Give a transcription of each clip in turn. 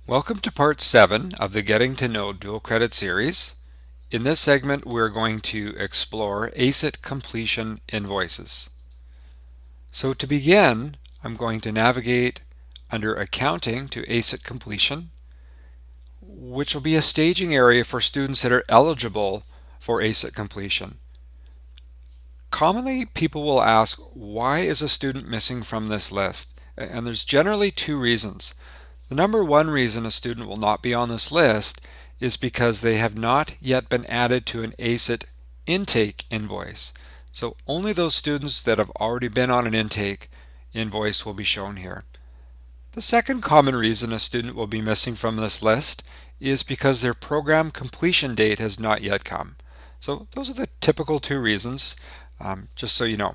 Welcome to part 7 of the Getting to Know Dual Credit series. In this segment, we're going to explore ACIT completion invoices. So to begin, I'm going to navigate under Accounting to ACIT completion, which will be a staging area for students that are eligible for ACIT completion. Commonly, people will ask, why is a student missing from this list? And there's generally two reasons. The number one reason a student will not be on this list is because they have not yet been added to an ACIT intake invoice. So only those students that have already been on an intake invoice will be shown here. The second common reason a student will be missing from this list is because their program completion date has not yet come. So those are the typical two reasons, just so you know.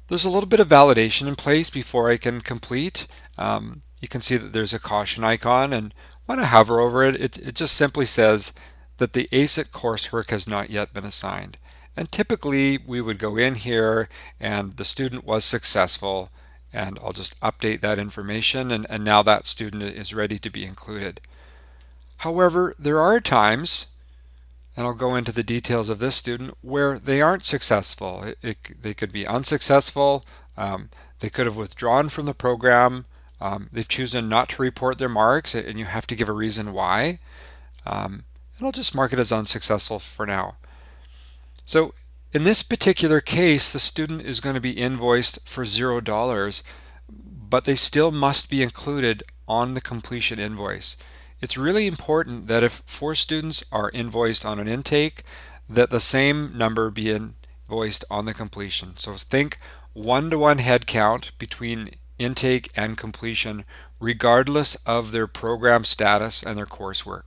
There's a little bit of validation in place before I can complete. You can see that there's a caution icon, and when I hover over it, it just simply says that the ACIT coursework has not yet been assigned. And typically we would go in here and the student was successful, and I'll just update that information, and now that student is ready to be included. However, there are times, and I'll go into the details of this student, where they aren't successful. They could be unsuccessful, they could have withdrawn from the program, they've chosen not to report their marks, and you have to give a reason why. And I'll just mark it as unsuccessful for now. So in this particular case, the student is going to be invoiced for $0, but they still must be included on the completion invoice. It's really important that if 4 students are invoiced on an intake, that the same number be invoiced on the completion. So think 1-to-1 head count between intake and completion, regardless of their program status and their coursework.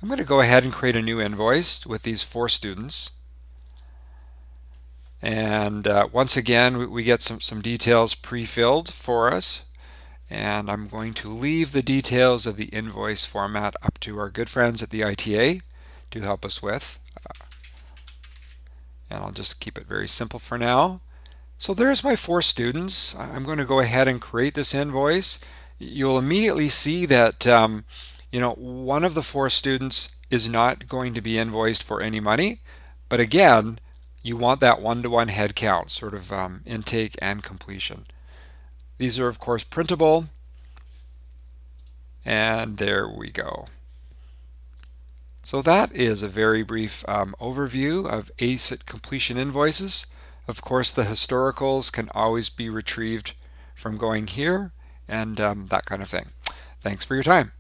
I'm going to go ahead and create a new invoice with these 4 students. And once again, we get some details pre-filled for us. And I'm going to leave the details of the invoice format up to our good friends at the ITA to help us with. And I'll just keep it very simple for now. So there's my 4 students. I'm going to go ahead and create this invoice. You'll immediately see that one of the 4 students is not going to be invoiced for any money, but again, you want that 1-to-1 head count, sort of intake and completion. These are of course printable, and there we go. So that is a very brief overview of ACIT completion invoices. Of course, the historicals can always be retrieved from going here and that kind of thing. Thanks for your time.